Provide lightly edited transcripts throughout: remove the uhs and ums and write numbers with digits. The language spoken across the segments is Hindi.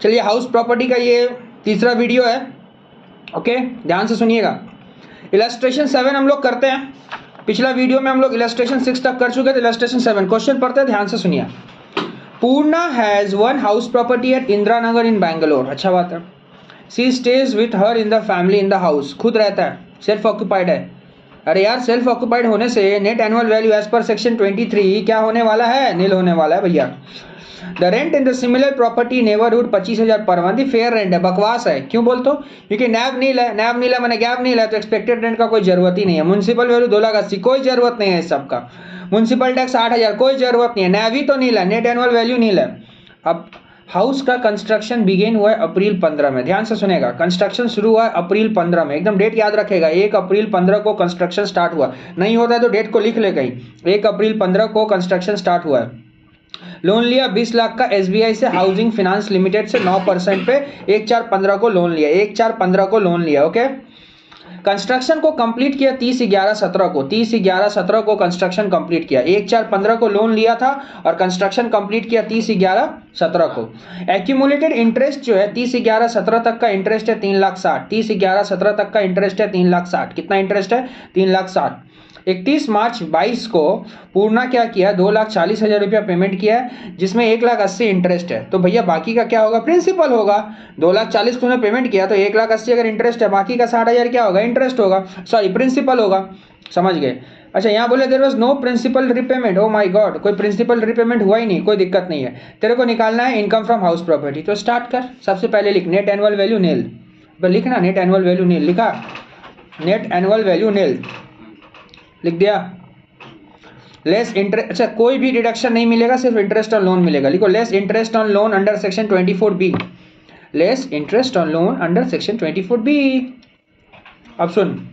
चलिए हाउस प्रॉपर्टी का ये तीसरा वीडियो है, ओके, ध्यान से सुनिएगा। इलस्ट्रेशन 7 हम लोग करते हैं। पिछला वीडियो में हम लोग इलस्ट्रेशन 6 तक कर चुके थे, इलस्ट्रेशन 7 क्वेश्चन पढ़ते हैं, ध्यान से सुनिए। Purna has one house property at Indira Nagar in Bangalore. अच्छा बात है। She stays with her in the family in the house. खुद रहता है, सेल्फ ऑक्यूपाइड है। अरे यार, सेल्फ ऑक्यूपाइड होने से net annual value as per section 23 क्या होने वाला है? नील होने वाला है भैया। The rent in the similar property neighbourhood 25,000 per month. Fair rent है, बकवास है। क्यों बोल तो? क्योंकि नैब नील है, नैब नीला मैंने गैप नील है, तो एक्सपेक्टेड रेंट का कोई जरूरत ही नहीं है। म्युनिसिपल वैल्यू 2,80,000, कोई जरूरत नहीं है इस सब का। म्युनिसिपल टैक्स 8,000, कोई जरूरत नहीं है। नैब ही तो नील है, नेट एनुअल वैल्यू नील है। अब हाउस का कंस्ट्रक्शन बिगेन हुआ है अप्रैल 15 में। ध्यान से सुनेगा, कंस्ट्रक्शन शुरू हुआ है अप्रैल 15 में। एकदम डेट याद रखेगा, 1 अप्रैल 15 को कंस्ट्रक्शन स्टार्ट हुआ। नहीं होता है तो डेट को लिख ले कहीं, 1 अप्रैल 15 को कंस्ट्रक्शन स्टार्ट हुआ है। लोन लिया 20 लाख का एसबीआई से, हाउसिंग फाइनेंस लिमिटेड से 9% पे 1/4/15 को लोन लिया, 1/4/15 को लोन लिया, ओके। कंस्ट्रक्शन को कंप्लीट किया 30/11/17 को, 30/11/17 को कंस्ट्रक्शन कंप्लीट किया। 1/4/15 को लोन लिया था और कंस्ट्रक्शन कंप्लीट किया 30/11/17 को। एक्यूमुलेटेड इंटरेस्ट जो है 30/11/17 तक का इंटरेस्ट है 3,60,000। 30/11/17 तक का इंटरेस्ट है 3,60,000। कितना इंटरेस्ट है? 3,60,000। 31 मार्च 22 को पूर्णा क्या किया? 2,40,000 रुपया पेमेंट किया है, जिसमें 1,80,000 इंटरेस्ट है। तो भैया बाकी का क्या होगा? प्रिंसिपल होगा। 2,40,000 तूने पेमेंट किया तो 1,80,000 अगर इंटरेस्ट है, बाकी का 60,000 क्या होगा? इंटरेस्ट होगा, सॉरी प्रिंसिपल होगा। समझ गए? अच्छा, यहाँ बोले there was no principal repayment. Oh my god, कोई प्रिंसिपल रिपेमेंट हुआ ही नहीं, कोई दिक्कत नहीं है। तेरे को निकालना है इनकम फ्रॉम हाउस प्रॉपर्टी, तो स्टार्ट कर। सबसे पहले लिख नेट एनुअल वैल्यू नील। लिखना नेट एनुअल वैल्यू नील, लिखा नेट एनुअल वैल्यू नील, लिख दिया। लेस इंटरेस्ट, अच्छा कोई भी डिडक्शन नहीं मिलेगा, सिर्फ इंटरेस्ट ऑन लोन मिलेगा। लिखो less interest on loan under section 24B, less interest on loan under section 24B। अब सुन,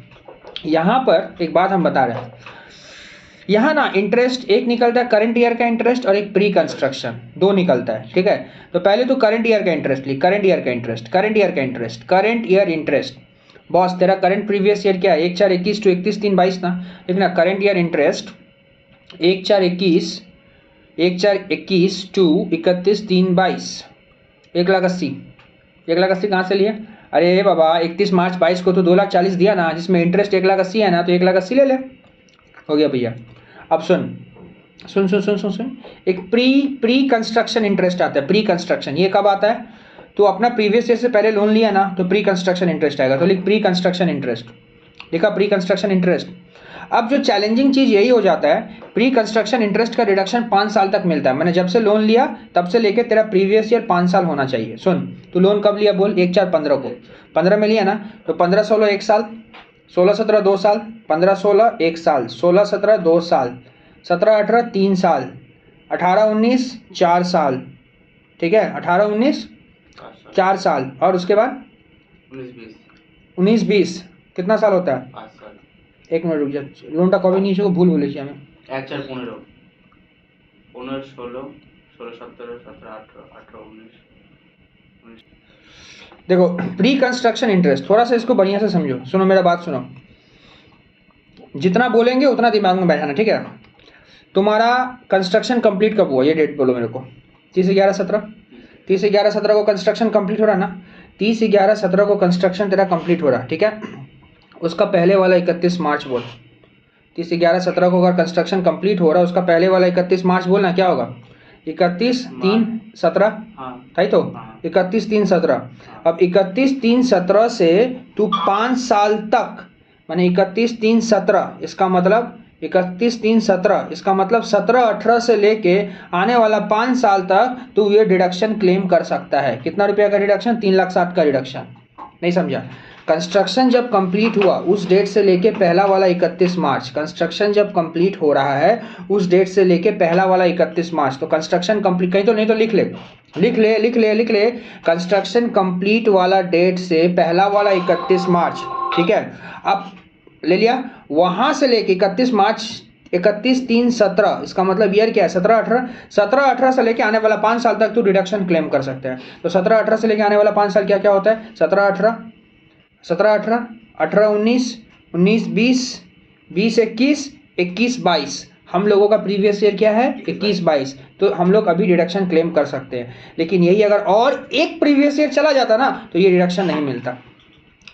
यहां पर एक बात हम बता रहे हैं, यहां ना इंटरेस्ट एक निकलता है करंट ईयर का इंटरेस्ट और एक प्री कंस्ट्रक्शन, दो निकलता है, ठीक है। तो पहले तो करंट ईयर का इंटरेस्ट लिख, करंट ईयर का इंटरेस्ट, करंट ईयर का interest, current year interest. Boss तेरा करंट प्रीवियस ईयर क्या है? 1/4/21 टू 31/3/22 ना, लिखना करंट ईयर इंटरेस्ट 1/4/21, 1/4/21 टू 31/3/22, 1,80,000। 1,80,000 कहाँ से लिए? अरे बाबा 31 मार्च 22 को तो 2,40,000 दिया ना, जिसमें इंटरेस्ट 1,80,000 है ना, तो 1,80,000 ले ले। हो गया भैया। अब सुन सुन सुन सुन सुन सुन, एक प्री कंस्ट्रक्शन इंटरेस्ट आता है। प्री कंस्ट्रक्शन ये कब आता है? तो अपना प्रीवियस ईयर से पहले लोन लिया ना, तो प्री कंस्ट्रक्शन इंटरेस्ट आएगा। तो लिख प्री कंस्ट्रक्शन इंटरेस्ट, लिखा प्री कंस्ट्रक्शन इंटरेस्ट। अब जो चैलेंजिंग चीज यही हो जाता है, प्री कंस्ट्रक्शन इंटरेस्ट का रिडक्शन 5 साल तक मिलता है। मैंने जब से लोन लिया तब से लेके तेरा प्रीवियस ईयर 5 साल होना चाहिए। सुन, तू लोन कब लिया बोल? 1/4/15 को, 15 में लिया ना, तो 15-16 1 साल, 16-17 2 साल, 15-16 1 साल, 16-17 2 साल, 17-18 3 साल, 18-19 4 साल, ठीक है, 18-19 4 साल, और उसके बाद 19-20 कितना साल होता है? 5 साल। एक मिनट रुक जा, लोनटा कभी नहीं को भूल बोले আমি 1/4/15 15-16 16-17 17-18 18-19। देखो प्री कंस्ट्रक्शन इंटरेस्ट, थोड़ा सा इसको बढ़िया से समझो, सुनो मेरा बात सुनो, जितना बोलेंगे उतना दिमाग में बैठाना, ठीक है। तुम्हारा कंस्ट्रक्शन कंप्लीट कब हुआ? ये डेट बोलो मेरे को। 30/11/17, 30/11/17 को कंस्ट्रक्शन कंप्लीट हो रहा ना, 30/11/17 को कंस्ट्रक्शन तेरा कंप्लीट हो रहा, ठीक है। उसका पहले वाला 31 मार्च बोल। 30/11/17 को अगर कंस्ट्रक्शन कंप्लीट हो रहा है, उसका पहले वाला 31 मार्च बोलना, क्या होगा? 31/3/17 था तो 31/3/17। अब 31/3/17 से तू 5 साल तक, माने 31/3/17, इसका मतलब 31/3/17, इसका मतलब 17-18 से लेके आने वाला 5 साल तक तू ये डिडक्शन क्लेम कर सकता है। कितना रुपया का डिडक्शन? 3,60,000 का डिडक्शन। नहीं समझा? कंस्ट्रक्शन जब कंप्लीट हुआ उस डेट से लेके पहला वाला 31 मार्च, कंस्ट्रक्शन जब कंप्लीट हो रहा है उस डेट से लेके पहला वाला 31 मार्च, तो कंस्ट्रक्शन कंप्लीट, कहीं तो नहीं तो लिख ले, लिख ले लिख ले लिख ले, कंस्ट्रक्शन कंप्लीट वाला डेट से पहला वाला 31 मार्च, ठीक है। अब ले लिया, वहां से लेके 31 मार्च 31/3/17, इसका मतलब ईयर क्या है? 17-18, 17-18 से लेके आने वाला 5 साल तक तू डिडक्शन क्लेम कर सकते हैं। तो 17-18 से लेके आने वाला 5 साल क्या क्या होता है? 17-18, 17-18, 18-19, 19-20, 20-21, 21-22, हम लोगों का प्रीवियस ईयर क्या है 21-22, तो हम लोग अभी डिडक्शन क्लेम कर सकते हैं। लेकिन यही अगर और एक प्रीवियस ईयर चला जाता ना तो ये डिडक्शन नहीं मिलता।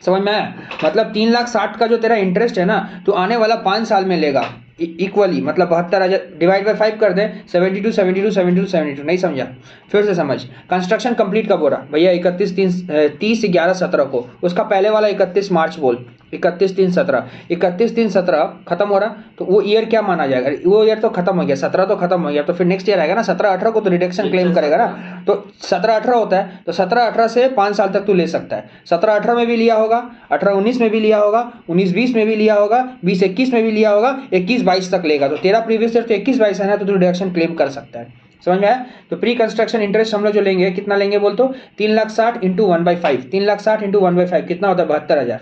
समझ में आया? मतलब 3,60,000 का जो तेरा इंटरेस्ट है ना, तो आने वाला 5 साल में लेगा इक्वली, मतलब 72,000 डिवाइड बाय 5 कर दे 72 72 72 72। नहीं समझा? फिर से समझ। कंस्ट्रक्शन कंप्लीट कब हो रहा भैया? 30/11/17 को। उसका पहले वाला 31 मार्च बोल, 31/3/17, 31/3/17 खत्म हो रहा, तो वो ईयर क्या माना जाएगा? वो ईयर तो खत्म हो गया, 17 तो खत्म हो गया, तो फिर नेक्स्ट ईयर आएगा ना 17-18 को, तो रिडक्शन क्लेम करेगा ना। तो 17-18 होता है, तो 17-18 से 5 साल तक तू ले सकता है। 17-18 में भी लिया होगा, 18-19 में भी लिया होगा, 19-20 में भी लिया होगा, 20-21 में भी लिया होगा, 21-22 तक लेगा। तो तेरा प्रीवियस ईयर तो 21-22 है ना, तो तू रिडक्शन क्लेम कर सकता है। समझ में आया? तो प्री कंस्ट्रक्शन इंटरेस्ट हम लोग जो लेंगे कितना लेंगे बोल तो 3,60,000 इंटू 1/5, 3,60,000 इंटू 1/5 कितना होता है? 72,000,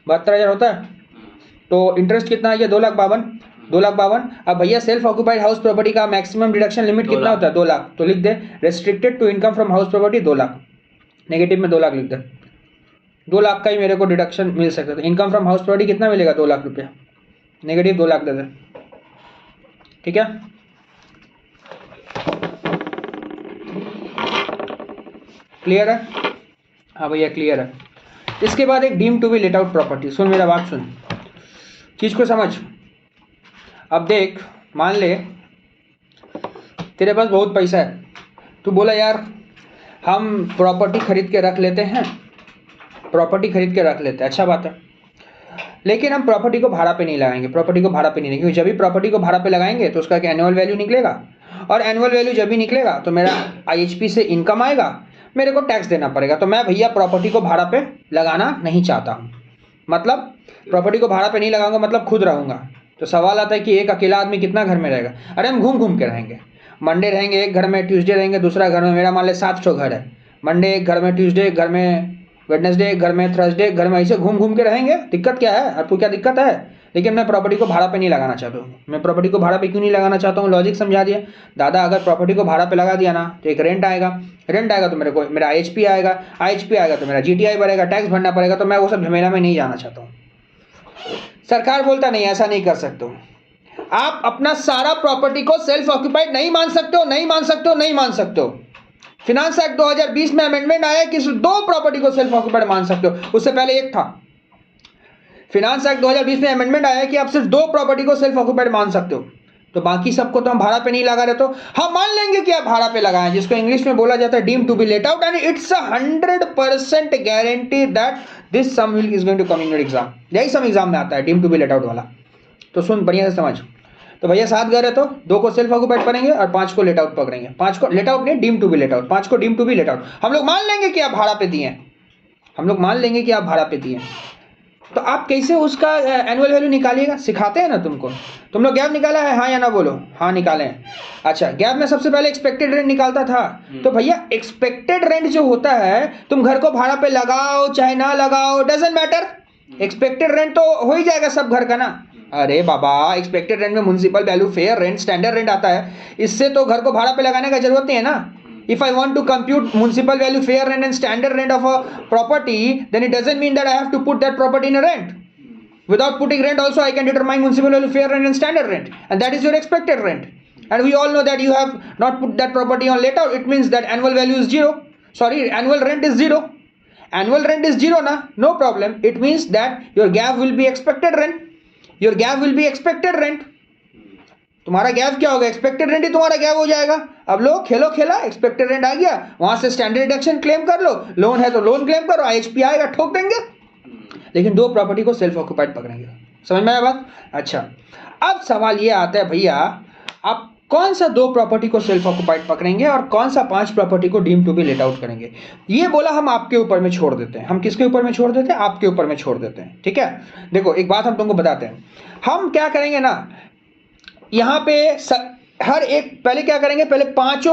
72,000 होता है। तो इंटरेस्ट कितना है? 2,52,000, 2,52,000। अब भैया सेल्फ ऑक्यूपाइड हाउस प्रॉपर्टी का मैक्सिमम डिडक्शन लिमिट कितना होता है? 2 लाख। तो लिख दे restricted to income from house property 2 lakh, negative में 2 लाख लिख दे। 2 लाख का ही मेरे को डिडक्शन मिल सकता है। इनकम फ्रॉम हाउस प्रॉपर्टी कितना मिलेगा? 2 लाख रुपया, नेगेटिव 2 लाख दे दे। ठीक है? क्लियर है? हाँ भैया क्लियर है। इसके बाद एक deemed to be let out property. सुन मेरा बात, सुन चीज को समझ। अब देख, मान ले तेरे पास बहुत पैसा है, तू बोला यार हम प्रॉपर्टी खरीद के रख लेते हैं, प्रॉपर्टी खरीद के रख लेते हैं, अच्छा बात है, लेकिन हम प्रॉपर्टी को भाड़ा पे नहीं लगाएंगे, प्रॉपर्टी को भाड़ा पे नहीं, क्योंकि जब भी प्रॉपर्टी को भाड़ा पे लगाएंगे तो उसका एक एनुअल वैल्यू निकलेगा, और एनुअल वैल्यू जब भी निकलेगा तो मेरा IHP से इनकम आएगा, मेरे को टैक्स देना पड़ेगा। तो मैं भैया प्रॉपर्टी को भाड़ा पे लगाना नहीं चाहता हूँ, मतलब प्रॉपर्टी को भाड़ा पे नहीं लगाऊंगा, मतलब खुद रहूंगा। तो सवाल आता है कि एक अकेला आदमी कितना घर में रहेगा? अरे हम घूम घूम के रहेंगे, मंडे रहेंगे एक घर में, ट्यूसडे रहेंगे दूसरा घर में। मेरा मान ले 700 घर है, मंडे एक घर में, ट्यूसडे एक घर में, वेडनेसडे एक घर में, थर्सडे एक घर में, ऐसे घूम घूम के रहेंगे। दिक्कत क्या है? आपको क्या दिक्कत है? लेकिन मैं प्रॉपर्टी को भाड़ा पे नहीं लगाना चाहता हूँ। मैं प्रॉपर्टी को भाड़ा पे क्यों नहीं लगाना चाहता हूँ? लॉजिक समझा दिया दादा। अगर प्रॉपर्टी को भाड़ा पे लगा दिया ना तो एक रेंट आएगा, रेंट आएगा तो मेरा IHP आएगा, IHP आएगा तो मेरा GTI बढ़ेगा, टैक्स भरना पड़ेगा। तो मैं वो सब झमेला में नहीं जाना चाहता हूँ। सरकार बोलता नहीं, ऐसा नहीं कर सकते हो आप, अपना सारा प्रॉपर्टी को सेल्फ ऑक्यूपाइड नहीं मान सकते हो, नहीं मान सकते हो, नहीं मान सकते हो। फिनांस एक्ट 2020 में अमेंडमेंट आया कि सिर्फ 2 प्रॉपर्टी को सेल्फ ऑक्यूपाइड मान सकते हो, उससे पहले एक था। फिनांस एक्ट 2020 में अमेंडमेंट आया कि आप सिर्फ 2 प्रॉपर्टी को सेल्फ ऑक्यूपाइड मान सकते हो, तो बाकी सबको तो हम भाड़ा पे नहीं लगा रहे। तो हम मान लेंगे कि आप भाड़ा पे लगाएं, जिसको इंग्लिश में बोला जाता है deem to be let out, and it's 100% guarantee that this sum is going to come in your exam. यही सम एग्जाम में आता है, deem to be let out वाला। तो सुन बढ़िया से समझ। तो भैया 7 घर है तो 2 को सेल्फ ऑक्यूपाइड करेंगे और 5 को लेट आउट पकड़ेंगे। 5 को लेट आउट नहीं, deem to be let out, 5 को deem to be let out. हम लोग मान लेंगे कि आप भाड़ा पे दिए, हम लोग मान लेंगे कि आप भाड़ा पे दिए। तो आप कैसे उसका एनुअल वैल्यू निकालिएगा? सिखाते हैं ना तुमको। तुम लोग गैप निकाला है, हाँ या ना बोलो? हाँ निकाले हैं। अच्छा, गैप में सबसे पहले एक्सपेक्टेड रेंट निकालता था। तो भैया एक्सपेक्टेड रेंट जो होता है, तुम घर को भाड़ा पे लगाओ चाहे ना लगाओ, डजंट मैटर, एक्सपेक्टेड रेंट तो हो ही जाएगा सब घर का ना। अरे बाबा, एक्सपेक्टेड रेंट में municipal value, fair rent, standard rent आता है, इससे तो घर को भाड़ा पे लगाने का जरूरत नहीं है ना। If I want to compute municipal value, fair rent and standard rent of a property, then it doesn't mean that I have to put that property in a rent. Without putting rent also I can determine municipal value, fair rent and standard rent, and that is your expected rent. And we all know that you have not put that property on let out. It means that annual value is 0. Sorry, annual rent is 0. Annual rent is 0 na, no problem. It means that your gap will be expected rent. Your gap will be expected rent. तुम्हारा गैप क्या होगा? एक्सपेक्टेड रेंट ही तुम्हारा गैप हो जाएगा। अब लो खेलो खेला, एक्सपेक्टेड रेंट आ गया, वहां से स्टैंडर्ड डिडक्शन क्लेम कर लो, लोन है तो लोन क्लेम करो, IHP आएगा, ठोक देंगे। लेकिन 2 प्रॉपर्टी को सेल्फ ऑक्यूपाइड पकड़ेंगे। समझ में आया बात? अच्छा, अब सवाल ये आता है भैया, आप कौन सा 2 प्रॉपर्टी को सेल्फ ऑक्यूपाइड पकड़ेंगे और कौन सा 5 प्रॉपर्टी को deem to be let out करेंगे? ये बोला हम आपके ऊपर में छोड़ देते हैं। हम किसके ऊपर में छोड़ देते हैं? आपके ऊपर में छोड़ देते हैं। ठीक है, देखो एक बात हम तुमको बताते हैं। हम क्या करेंगे ना, यहाँ पे हर एक पहले क्या करेंगे, पहले 5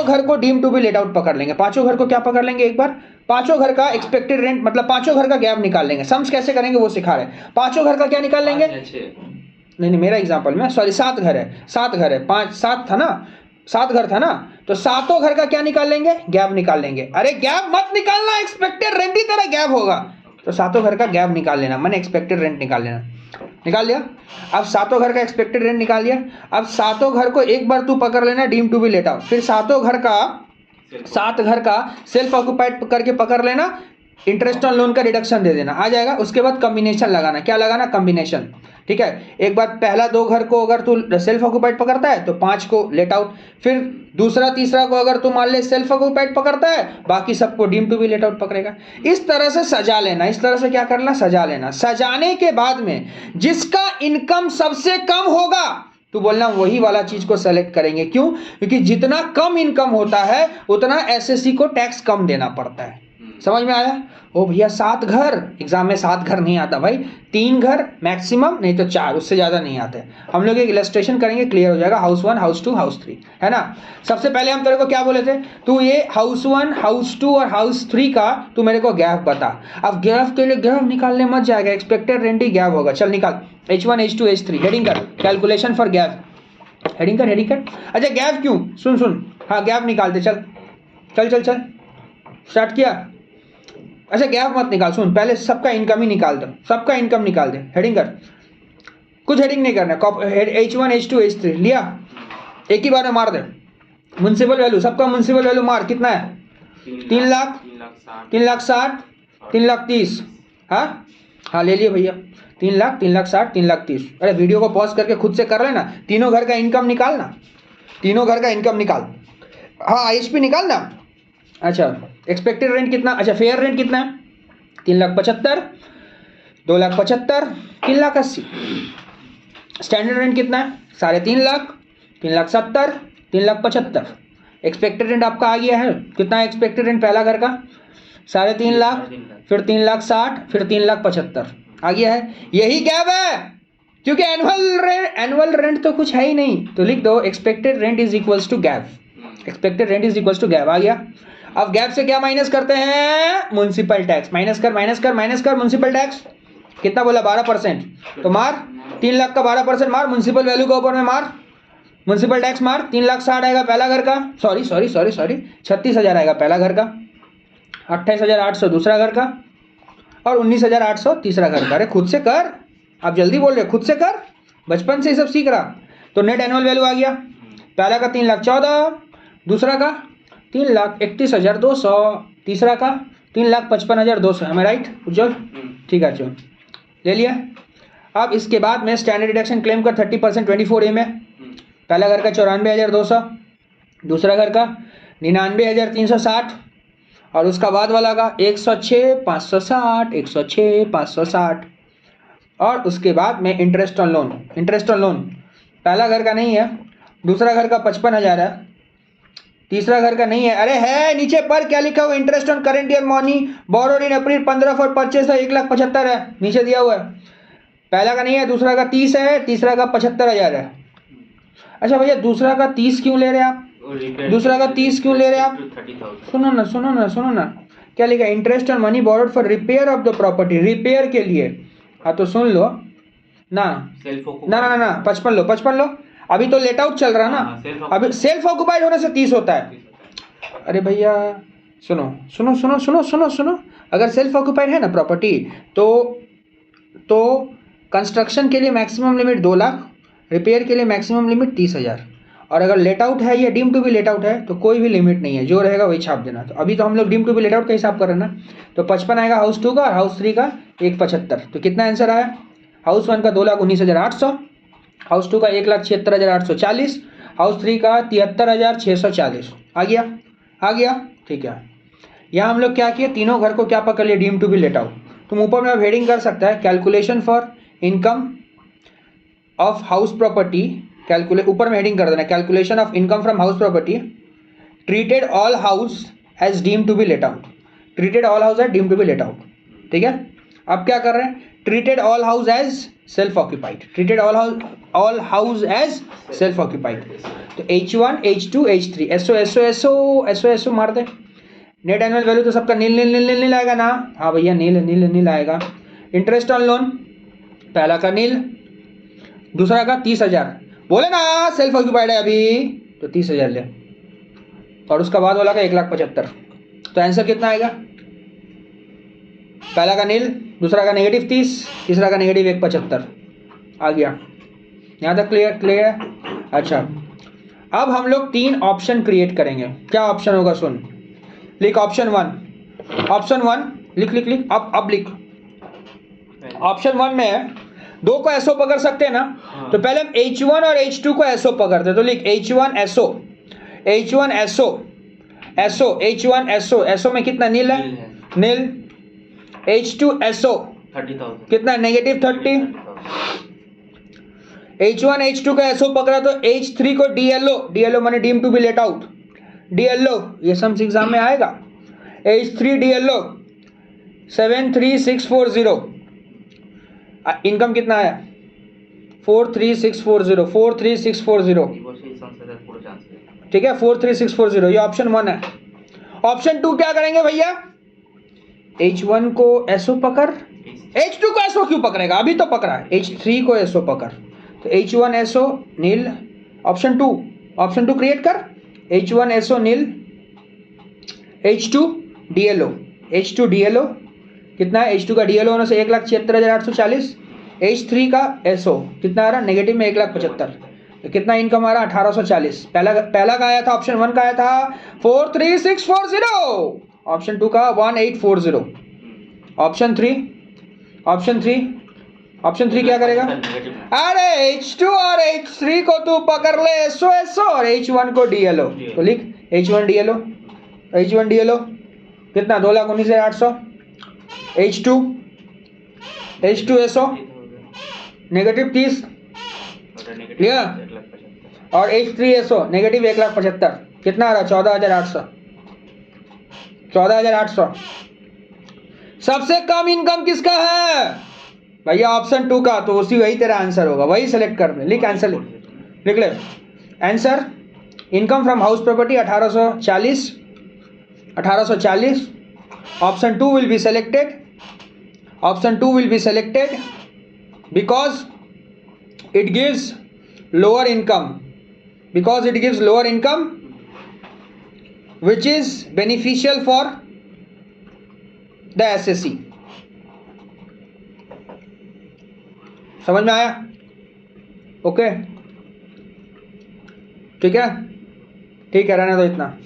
घर को deem to be let out पकड़ लेंगे। 5 घर को क्या पकड़ लेंगे? एक बार 5 घर का एक्सपेक्टेड रेंट, मतलब 5 घर का गैप निकाल लेंगे। सम्स कैसे करेंगे वो सिखा रहे हैं। 5 घर का क्या निकाल लेंगे? नहीं, मेरा एग्जांपल में, सॉरी 7 घर है, 7 घर है, 7 था ना, 7 घर था ना, तो 7 घर का क्या निकाल लेंगे? गैप निकाल लेंगे। अरे गैप मत निकालना, एक्सपेक्टेड रेंट ही तेरा गैप होगा, तो 7 घर का गैप निकाल लेना, मैंने एक्सपेक्टेड रेंट निकाल लेना। निकाल लिया। अब सातों घर का एक्सपेक्टेड रेंट निकाल लिया। अब सातों घर को एक बार तू पकड़ लेना deem to be let out, फिर सात घर का सेल्फ ऑक्यूपाइड करके पकड़ लेना, इंटरेस्ट ऑन लोन का रिडक्शन दे देना, आ जाएगा। उसके बाद कॉम्बिनेशन लगाना, क्या लगाना, कॉम्बिनेशन, ठीक है। एक बार पहला दो घर को अगर तू सेल्फ ऑक्यूपाइड पकड़ता है तो 5 को लेट आउट, फिर दूसरा तीसरा को अगर तू मान ले सेल्फ ऑक्यूपाइड पकड़ता है, बाकी सबको deem to be let out पकड़ेगा। इस तरह से सजा लेना, इस तरह से क्या करना, सजा लेना। सजाने के बाद में जिसका इनकम सबसे कम होगा तो बोलना वही वाला चीज को सेलेक्ट करेंगे। क्यों? क्योंकि जितना कम इनकम होता है उतना एसएससी को टैक्स कम देना पड़ता है। समझ में आया? ओ भैया 7 घर, एग्जाम में 7 घर नहीं आता भाई, 3 घर मैक्सिमम, नहीं तो 4, उससे ज्यादा नहीं आते। हम लोग एक इलस्ट्रेशन करेंगे, क्लियर हो जाएगा। हाउस 1, हाउस 2, हाउस 3, है ना। सबसे पहले हम तेरे को क्या बोले थे, तू ये हाउस 1, हाउस 2 और हाउस 3 का तू मेरे को गैप बता। अब गैप के लिए गैप निकालने मत जाएगा, एक्सपेक्टेड रेंट ही गैप होगा। चल निकाल, H1 H2 H3 हेडिंग कर, कैलकुलेशन फॉर गैप, हेडिंग कर, हेडिंग कर। अच्छा गैप क्यों, सुन, हाँ गैप निकालते, चल स्टार्ट किया। अच्छा गैप मत निकाल, सुन पहले सबका इनकम ही निकाल दो, सबका इनकम निकाल दे, हेडिंग कर, कुछ हेडिंग नहीं करना। H1 H2 H3 लिया, एक ही बार में मार दे। म्युनिसिपल वैल्यू, सबका म्युनिसिपल वैल्यू मार, कितना है, 3 लाख, 3 लाख 60, 3 लाख 30, हाँ ले लिए भैया, 3 लाख 3 लाख 60, 3 लाख 30। अरे वीडियो को पॉज करके खुद से कर लेना, तीनों घर का इनकम निकालना, तीनों घर का इनकम निकाल, हाँ IHP निकालना। अच्छा एक्सपेक्टेड रेंट कितना, अच्छा फेयर रेंट कितना है, 3 लाख 75, 2 लाख 75, 3 लाख 80। स्टैंडर्ड रेंट कितना है, 3.5 लाख, 3 लाख 70, 3 लाख 75। एक्सपेक्टेड रेंट आपका आ गया है, कितना है एक्सपेक्टेड रेंट पहला घर का, 3.5 लाख, फिर 3 लाख 60, फिर 3 लाख 75 आ गया है। यही गैप है, क्योंकि एनुअल रेंट तो कुछ है ही नहीं, तो लिख दो expected rent is equals to gap, expected rent is equals to gap आ गया। अब गैप से क्या माइनस करते हैं, म्युनिसिपल टैक्स, माइनस कर म्युनिसिपल टैक्स, कितना बोला 12%, तो मार 3 लाख का 12% मार, म्युनिसिपल वैल्यू का ऊपर में मार, म्युनिसिपल टैक्स मार, 3 लाख 60 आएगा पहला घर का, सॉरी 36,000 आएगा पहला घर का, 28,800 दूसरा घर का, और 19,800 तीसरा घर का। अरे खुद से कर, आप जल्दी बोल रहे, खुद से कर, बचपन से ही सब सीख रहा। तो नेट एनुअल वैल्यू आ गया, पहला का 3 लाख 14, दूसरा का 3 लाख 31,200, तीसरा का 3 लाख 55,200, हमें राइट उज्जवल, ठीक है चलो ले लिया। अब इसके बाद में स्टैंडर्ड डिडक्शन क्लेम कर 30% 24A में, पहला घर का 94,200, दूसरा घर का 99,360, और उसका बाद वाला का 106,560, 106,560। और उसके बाद में इंटरेस्ट ऑन लोन, पहला घर का नहीं है, दूसरा घर का 55,000 है, तीसरा घर का नहीं है, अरे है नीचे पर क्या लिखा हुआ, interest on current year money borrowed in April 15 for purchase है, 1,75,000 है, नीचे दिया हुआ है। पहला का नहीं है, दूसरा का 30 है, तीसरा का 75,000 है। अच्छा भैया दूसरा का 30 क्यों ले रहे हैं आप, दूसरा का 30 क्यों ले रहे हैं आप, सुनो ना क्या लिखा, interest on money borrowed for repair of the property, repair के लिए, हाँ तो सुन लो ना, 55 लो, अभी तो लेट आउट चल रहा ना, अभी सेल्फ ऑक्यूपाइड होने से 30 होता है। अरे भैया सुनो, अगर सेल्फ ऑक्यूपाइड है ना प्रॉपर्टी तो कंस्ट्रक्शन के लिए मैक्सिमम लिमिट 2 लाख, रिपेयर के लिए मैक्सिमम लिमिट 30,000, और अगर लेट आउट है या deem to be let out है तो कोई भी लिमिट नहीं है, जो रहेगा वही छाप देना। तो अभी तो हम लोग deem to be let out का हिसाब कर रहे हैं ना, तो 55 आएगा हाउस 2 का, और हाउस 3 का 175। तो कितना आंसर आया, हाउस 1 का 2,19,800, हाउस 2 का 1,76,840, हाउस 3 का 73,640 आ गया, ठीक है। यहाँ हम लोग क्या किए, तीनों घर को क्या पकड़ लिए, deem to be let out. तुम ऊपर में हेडिंग कर सकता है, calculation for income of house property, ऊपर में हेडिंग कर देना, calculation of income from house property, treated all house as deem to be let out, treated all house as deem to be let out, ठीक है। अब क्या कर रहे हैं, treated all house as self occupied, treated all house as self occupied. तो H1 H2 H3 एसओ मार दे। नेट एनुअल वैल्यू तो सबका नील आएगा ना, हाँ भैया नील आएगा। इंटरेस्ट ऑन लोन, पहला का नील, दूसरा का 30,000, बोले ना सेल्फ ऑक्यूपाइड है अभी, तो 30,000 ले, और उसका बाद वाला का 1,75,000। तो आंसर कितना आएगा, पहला का नील, दूसरा का -30, तीसरा का -175, आ गया, यहाँ तक क्लियर क्लियर है। अच्छा, अब हम लोग 3 ऑप्शन क्रिएट करेंगे। क्या ऑप्शन होगा सुन, लिख ऑप्शन 1, ऑप्शन 1 लिख लिख लिख, अब लिख। ऑप्शन 1 में है 2 को एसओ पकड़ सकते हैं ना, तो पहले हम H1 और H2 को एसओ पकड़ते, तो लिख H1 SO, H1 SO, SO H1 SO, SO में कितना नील है, नील। H2 एसओ 30,000 कितना, -30। H1 H2 का एसओ पकड़ा तो H3 को DLO, DLO माने deem to be let out, DLO ये सम्स एग्जाम में आएगा। H3 DLO 73640, इनकम कितना आया 43640, 43640, ठीक है 43640, ये ऑप्शन 1 है। ऑप्शन 2 क्या करेंगे भैया, H1 को एसओ पकड़, H2 को एसओ क्यों पकड़ेगा, अभी तो पकड़ा है, H3 को एसओ पकड़, तो H1 एसओ नील। ऑप्शन 2 क्रिएट कर, H1 एसओ नील, H2 DLO, H2 DLO कितना है, H2 का DLO होने से 1,76,840, H3 का SO कितना आ रहा, नेगेटिव में 1,75,000, तो कितना इनकम आ रहा 1,840। पहला का आया था, ऑप्शन 1 का आया था 43640, ऑप्शन 2 का 1840। ऑप्शन 3 क्या करेगा, अरे H2 और H3 को तू पकड़ ले SO और H1 को DLO, तो लिख H1 DLO कितना 2,19,800, H2 SO -30 क्लियर, और H3 SO -1,75,000, कितना आ रहा 14,800। सबसे कम इनकम किसका है भैया, ऑप्शन 2 का, तो वही तेरा आंसर होगा, वही सेलेक्ट कर ले, लिख आंसर लिख ले। Answer income from house property 1840, option 2 will be selected, option 2 will be selected because it gives lower income, which is beneficial for the SSC। समझ में आया, ओके ठीक है, रहने दो इतना।